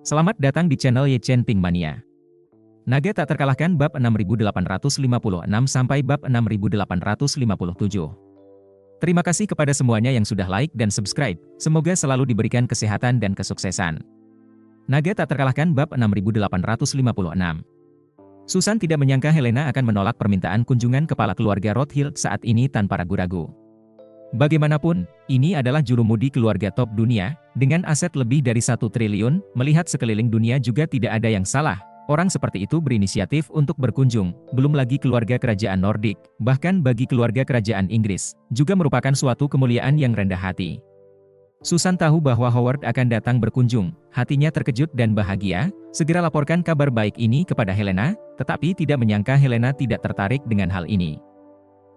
Selamat datang di channel Ye Chen Ping Mania. Naga tak terkalahkan bab 6856 sampai bab 6857. Terima kasih kepada semuanya yang sudah like dan subscribe. Semoga selalu diberikan kesehatan dan kesuksesan. Naga tak terkalahkan bab 6856. Susan tidak menyangka Helena akan menolak permintaan kunjungan kepala keluarga Rothschild saat ini tanpa ragu-ragu. Bagaimanapun, ini adalah jurumudi keluarga top dunia, dengan aset lebih dari 1 triliun, melihat sekeliling dunia juga tidak ada yang salah. Orang seperti itu berinisiatif untuk berkunjung, belum lagi keluarga kerajaan Nordik, bahkan bagi keluarga kerajaan Inggris, juga merupakan suatu kemuliaan yang rendah hati. Susan tahu bahwa Howard akan datang berkunjung, hatinya terkejut dan bahagia, segera laporkan kabar baik ini kepada Helena, tetapi tidak menyangka Helena tidak tertarik dengan hal ini.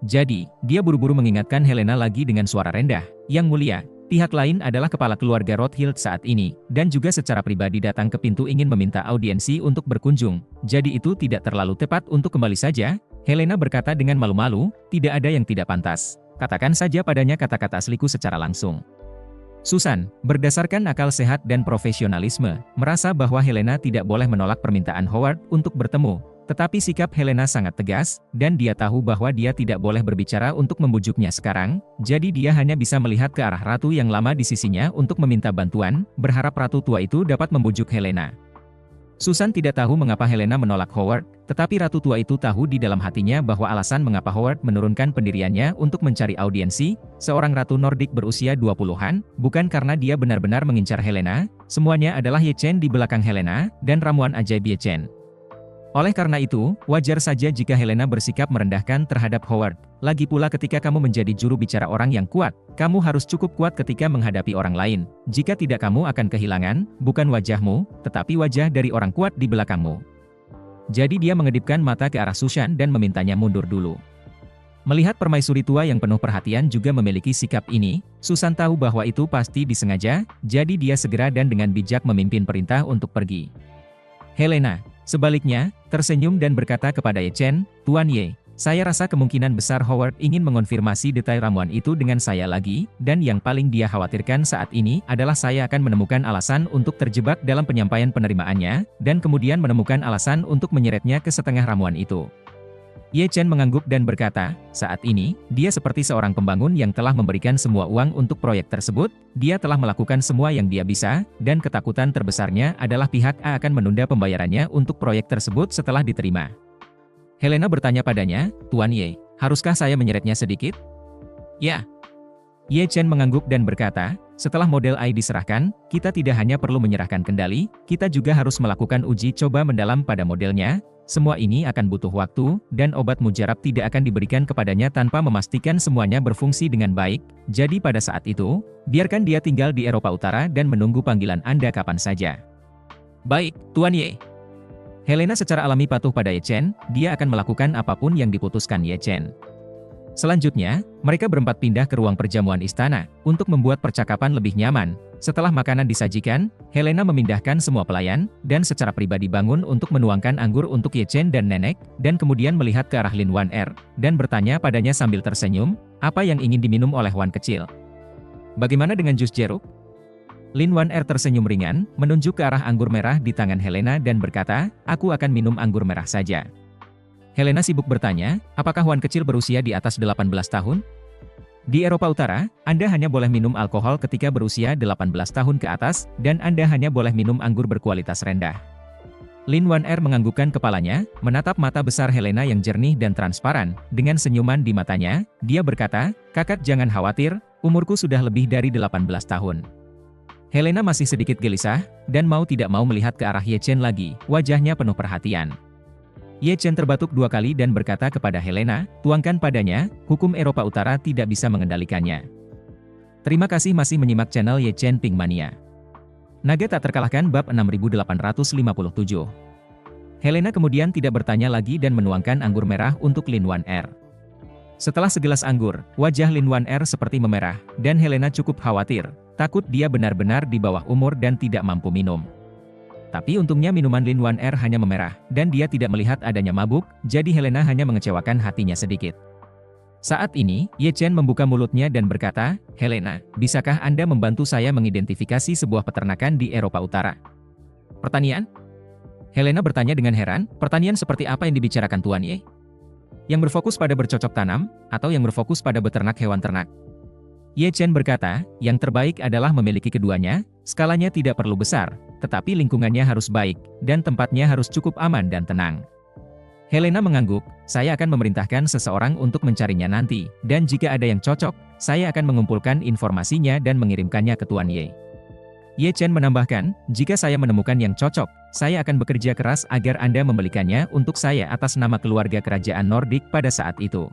Jadi, dia buru-buru mengingatkan Helena lagi dengan suara rendah, "Yang mulia, pihak lain adalah kepala keluarga Rothschild saat ini, dan juga secara pribadi datang ke pintu ingin meminta audiensi untuk berkunjung, jadi itu tidak terlalu tepat untuk kembali saja." Helena berkata dengan malu-malu, "Tidak ada yang tidak pantas. Katakan saja padanya kata-kata asliku secara langsung." Susan, berdasarkan akal sehat dan profesionalisme, merasa bahwa Helena tidak boleh menolak permintaan Howard untuk bertemu. Tetapi sikap Helena sangat tegas, dan dia tahu bahwa dia tidak boleh berbicara untuk membujuknya sekarang, jadi dia hanya bisa melihat ke arah ratu yang lama di sisinya untuk meminta bantuan, berharap ratu tua itu dapat membujuk Helena. Susan tidak tahu mengapa Helena menolak Howard, tetapi ratu tua itu tahu di dalam hatinya bahwa alasan mengapa Howard menurunkan pendiriannya untuk mencari audiensi, seorang ratu Nordik berusia 20-an, bukan karena dia benar-benar mengincar Helena, semuanya adalah Ye Chen di belakang Helena, dan ramuan ajaib Ye Chen. Oleh karena itu, wajar saja jika Helena bersikap merendahkan terhadap Howard. Lagi pula ketika kamu menjadi juru bicara orang yang kuat, kamu harus cukup kuat ketika menghadapi orang lain. Jika tidak kamu akan kehilangan, bukan wajahmu, tetapi wajah dari orang kuat di belakangmu. Jadi dia mengedipkan mata ke arah Susan dan memintanya mundur dulu. Melihat permaisuri tua yang penuh perhatian juga memiliki sikap ini, Susan tahu bahwa itu pasti disengaja, jadi dia segera dan dengan bijak memimpin perintah untuk pergi. Helena, sebaliknya, tersenyum dan berkata kepada Ye Chen, "Tuan Ye, saya rasa kemungkinan besar Howard ingin mengonfirmasi detail ramuan itu dengan saya lagi, dan yang paling dia khawatirkan saat ini adalah saya akan menemukan alasan untuk terjebak dalam penyampaian penerimaannya, dan kemudian menemukan alasan untuk menyeretnya ke setengah ramuan itu." Ye Chen mengangguk dan berkata, saat ini, dia seperti seorang pembangun yang telah memberikan semua uang untuk proyek tersebut, dia telah melakukan semua yang dia bisa, dan ketakutan terbesarnya adalah pihak A akan menunda pembayarannya untuk proyek tersebut setelah diterima. Helena bertanya padanya, "Tuan Ye, haruskah saya menyeretnya sedikit?" "Ya." Ye Chen mengangguk dan berkata, "Setelah model AI diserahkan, kita tidak hanya perlu menyerahkan kendali, kita juga harus melakukan uji coba mendalam pada modelnya. Semua ini akan butuh waktu, dan obat mujarab tidak akan diberikan kepadanya tanpa memastikan semuanya berfungsi dengan baik, jadi pada saat itu, biarkan dia tinggal di Eropa Utara dan menunggu panggilan Anda kapan saja." "Baik, Tuan Ye." Helena secara alami patuh pada Ye Chen, dia akan melakukan apapun yang diputuskan Ye Chen. Selanjutnya, mereka berempat pindah ke ruang perjamuan istana, untuk membuat percakapan lebih nyaman. Setelah makanan disajikan, Helena memindahkan semua pelayan, dan secara pribadi bangun untuk menuangkan anggur untuk Ye Chen dan Nenek, dan kemudian melihat ke arah Lin Wan Er, dan bertanya padanya sambil tersenyum, "Apa yang ingin diminum oleh Wan kecil? Bagaimana dengan jus jeruk?" Lin Wan Er tersenyum ringan, menunjuk ke arah anggur merah di tangan Helena dan berkata, "Aku akan minum anggur merah saja." Helena sibuk bertanya, "Apakah Wan kecil berusia di atas 18 tahun? Di Eropa Utara, Anda hanya boleh minum alkohol ketika berusia 18 tahun ke atas, dan Anda hanya boleh minum anggur berkualitas rendah." Lin Wan Er menganggukkan kepalanya, menatap mata besar Helena yang jernih dan transparan, dengan senyuman di matanya, dia berkata, "Kakak jangan khawatir, umurku sudah lebih dari 18 tahun. Helena masih sedikit gelisah, dan mau tidak mau melihat ke arah Ye Chen lagi, wajahnya penuh perhatian. Ye Chen terbatuk 2 kali dan berkata kepada Helena, "Tuangkan padanya, hukum Eropa Utara tidak bisa mengendalikannya." Terima kasih masih menyimak channel Ye Chen Ping Mania. Naga tak terkalahkan bab 6857. Helena kemudian tidak bertanya lagi dan menuangkan anggur merah untuk Lin Wan Er. Setelah segelas anggur, wajah Lin Wan Er seperti memerah, dan Helena cukup khawatir, takut dia benar-benar di bawah umur dan tidak mampu minum. Tapi untungnya minuman Lin Wan Er hanya memerah, dan dia tidak melihat adanya mabuk, jadi Helena hanya mengecewakan hatinya sedikit. Saat ini, Ye Chen membuka mulutnya dan berkata, "Helena, bisakah Anda membantu saya mengidentifikasi sebuah peternakan di Eropa Utara?" Pertanian? Helena bertanya dengan heran, pertanian seperti apa yang dibicarakan Tuan Ye? Yang berfokus pada bercocok tanam, atau yang berfokus pada beternak hewan ternak? Ye Chen berkata, yang terbaik adalah memiliki keduanya, skalanya tidak perlu besar, tetapi lingkungannya harus baik, dan tempatnya harus cukup aman dan tenang. Helena mengangguk, saya akan memerintahkan seseorang untuk mencarinya nanti, dan jika ada yang cocok, saya akan mengumpulkan informasinya dan mengirimkannya ke Tuan Ye. Ye Chen menambahkan, jika saya menemukan yang cocok, saya akan bekerja keras agar Anda membelikannya untuk saya atas nama keluarga kerajaan Nordik pada saat itu.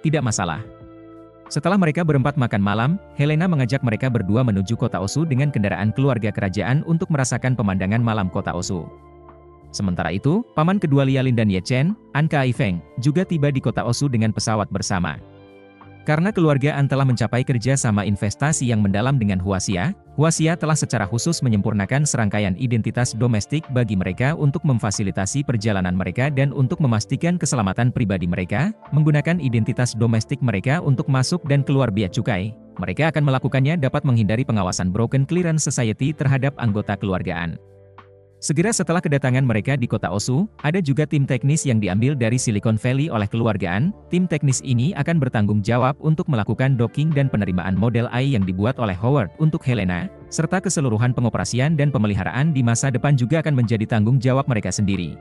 Tidak masalah. Setelah mereka berempat makan malam, Helena mengajak mereka berdua menuju kota Osu dengan kendaraan keluarga kerajaan untuk merasakan pemandangan malam kota Osu. Sementara itu, paman kedua Lialin dan Ye Chen, An Kaifeng, juga tiba di kota Osu dengan pesawat bersama. Karena keluarga An telah mencapai kerja sama investasi yang mendalam dengan Huaxia, Huaxia telah secara khusus menyempurnakan serangkaian identitas domestik bagi mereka untuk memfasilitasi perjalanan mereka dan untuk memastikan keselamatan pribadi mereka, menggunakan identitas domestik mereka untuk masuk dan keluar bea cukai. Mereka akan melakukannya dapat menghindari pengawasan Broken Clearance Society terhadap anggota keluarga An. Segera setelah kedatangan mereka di kota Osu, ada juga tim teknis yang diambil dari Silicon Valley oleh keluarga An. Tim teknis ini akan bertanggung jawab untuk melakukan docking dan penerimaan model AI yang dibuat oleh Howard untuk Helena, serta keseluruhan pengoperasian dan pemeliharaan di masa depan juga akan menjadi tanggung jawab mereka sendiri.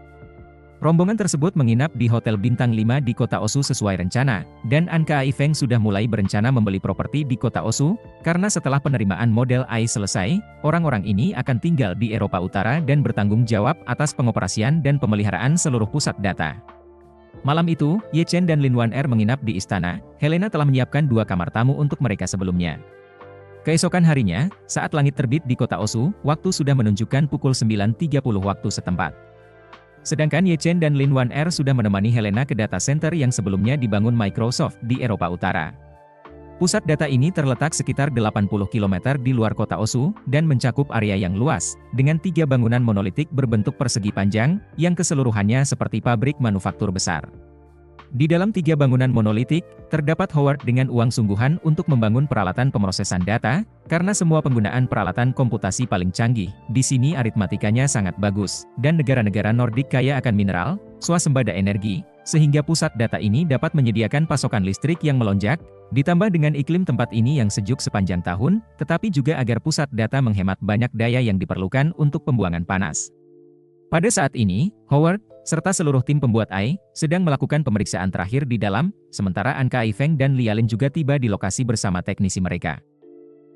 Rombongan tersebut menginap di Hotel Bintang 5 di kota Osu sesuai rencana, dan An Kaifeng sudah mulai berencana membeli properti di kota Osu, karena setelah penerimaan model AI selesai, orang-orang ini akan tinggal di Eropa Utara dan bertanggung jawab atas pengoperasian dan pemeliharaan seluruh pusat data. Malam itu, Ye Chen dan Lin Wan-er menginap di istana. Helena telah menyiapkan 2 kamar tamu untuk mereka sebelumnya. Keesokan harinya, saat langit terbit di kota Osu, waktu sudah menunjukkan pukul 9.30 waktu setempat. Sedangkan Ye Chen dan Lin Wan-er sudah menemani Helena ke data center yang sebelumnya dibangun Microsoft di Eropa Utara. Pusat data ini terletak sekitar 80 km di luar kota Osu, dan mencakup area yang luas, dengan 3 bangunan monolitik berbentuk persegi panjang, yang keseluruhannya seperti pabrik manufaktur besar. Di dalam 3 bangunan monolitik, terdapat Howard dengan uang sungguhan untuk membangun peralatan pemrosesan data, karena semua penggunaan peralatan komputasi paling canggih. Di sini aritmatikanya sangat bagus, dan negara-negara Nordik kaya akan mineral, swasembada energi, sehingga pusat data ini dapat menyediakan pasokan listrik yang melonjak, ditambah dengan iklim tempat ini yang sejuk sepanjang tahun, tetapi juga agar pusat data menghemat banyak daya yang diperlukan untuk pembuangan panas. Pada saat ini, Howard, serta seluruh tim pembuat AI, sedang melakukan pemeriksaan terakhir di dalam, sementara An Kaifeng dan Lialin juga tiba di lokasi bersama teknisi mereka.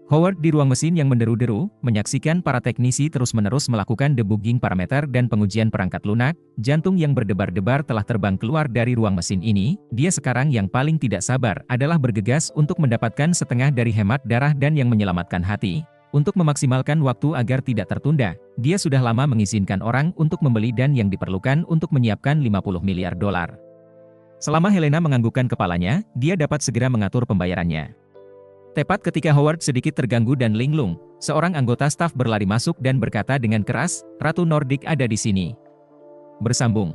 Howard di ruang mesin yang menderu-deru, menyaksikan para teknisi terus-menerus melakukan debugging parameter dan pengujian perangkat lunak. Jantung yang berdebar-debar telah terbang keluar dari ruang mesin ini. Dia sekarang yang paling tidak sabar adalah bergegas untuk mendapatkan setengah dari hemat darah dan yang menyelamatkan hati. Untuk memaksimalkan waktu agar tidak tertunda, dia sudah lama mengizinkan orang untuk membeli dan yang diperlukan untuk menyiapkan 50 miliar dolar. Selama Helena menganggukkan kepalanya, dia dapat segera mengatur pembayarannya. Tepat ketika Howard sedikit terganggu dan linglung, seorang anggota staf berlari masuk dan berkata dengan keras, Ratu Nordik ada di sini. Bersambung.